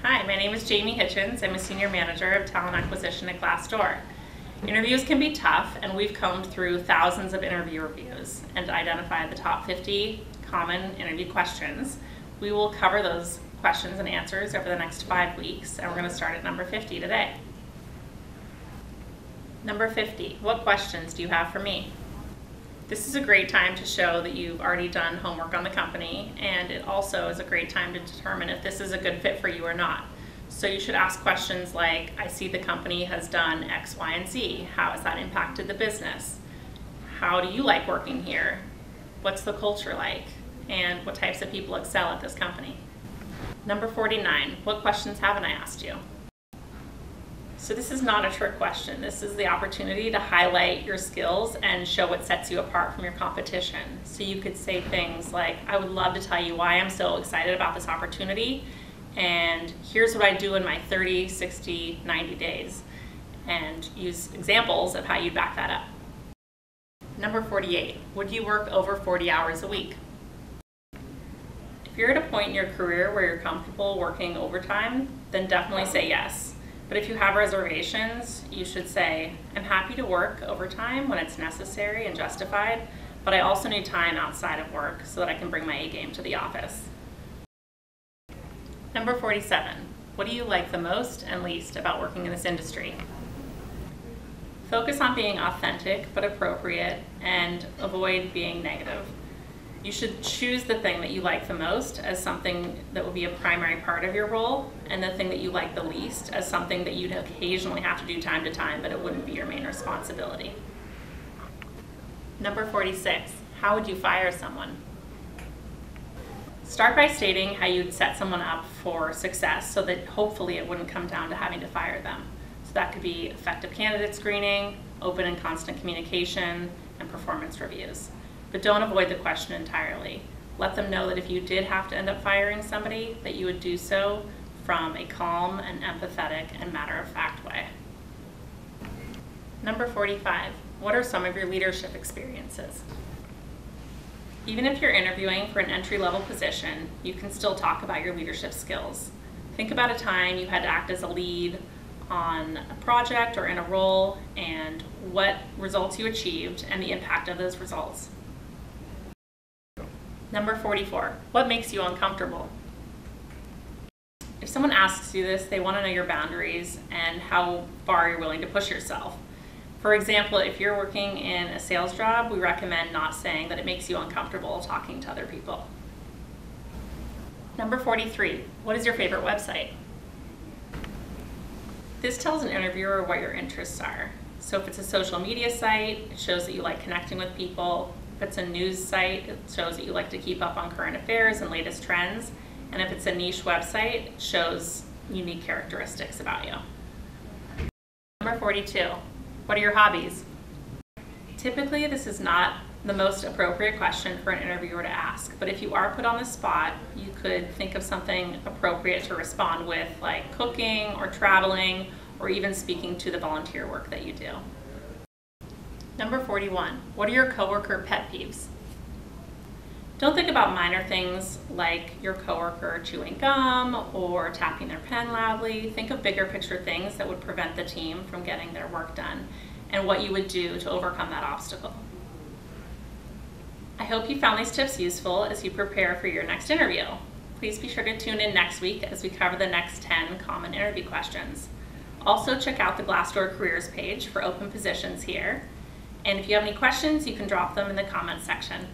Hi, my name is Jamie Hichens. I'm a Senior Manager of Talent Acquisition at Glassdoor. Interviews can be tough, and we've combed through thousands of interview reviews and identified the top 50 common interview questions. We will cover those questions and answers over the next 5 weeks, and we're going to start at number 50 today. Number 50, what questions do you have for me? This is a great time to show that you've already done homework on the company, and it also is a great time to determine if this is a good fit for you or not. So you should ask questions like, I see the company has done X, Y, and Z. How has that impacted the business? How do you like working here? What's the culture like? And what types of people excel at this company? Number 49, what questions haven't I asked you? So this is not a trick question. This is the opportunity to highlight your skills and show what sets you apart from your competition. So you could say things like, I would love to tell you why I'm so excited about this opportunity, and here's what I do in my 30, 60, 90 days, and use examples of how you back that up. Number 48, would you work over 40 hours a week? If you're at a point in your career where you're comfortable working overtime, then definitely say yes. But if you have reservations, you should say, I'm happy to work overtime when it's necessary and justified, but I also need time outside of work so that I can bring my A game to the office. Number 47, what do you like the most and least about working in this industry? Focus on being authentic but appropriate and avoid being negative. You should choose the thing that you like the most as something that will be a primary part of your role, and the thing that you like the least as something that you'd occasionally have to do time to time, but it wouldn't be your main responsibility. Number 46, how would you fire someone? Start by stating how you'd set someone up for success so that hopefully it wouldn't come down to having to fire them. So that could be effective candidate screening, open and constant communication, and performance reviews. But don't avoid the question entirely. Let them know that if you did have to end up firing somebody, that you would do so from a calm and empathetic and matter-of-fact way. Number 45, what are some of your leadership experiences? Even if you're interviewing for an entry-level position, you can still talk about your leadership skills. Think about a time you had to act as a lead on a project or in a role, and what results you achieved and the impact of those results. Number 44, what makes you uncomfortable? If someone asks you this, they want to know your boundaries and how far you're willing to push yourself. For example, if you're working in a sales job, we recommend not saying that it makes you uncomfortable talking to other people. Number 43, what is your favorite website? This tells an interviewer what your interests are. So if it's a social media site, it shows that you like connecting with people. If it's a news site, it shows that you like to keep up on current affairs and latest trends. And if it's a niche website, it shows unique characteristics about you. Number 42, what are your hobbies? Typically, this is not the most appropriate question for an interviewer to ask, but if you are put on the spot, you could think of something appropriate to respond with, like cooking or traveling, or even speaking to the volunteer work that you do. Number 41, what are your coworker pet peeves? Don't think about minor things like your coworker chewing gum or tapping their pen loudly. Think of bigger picture things that would prevent the team from getting their work done and what you would do to overcome that obstacle. I hope you found these tips useful as you prepare for your next interview. Please be sure to tune in next week as we cover the next 10 common interview questions. Also check out the Glassdoor careers page for open positions here. And if you have any questions, you can drop them in the comments section.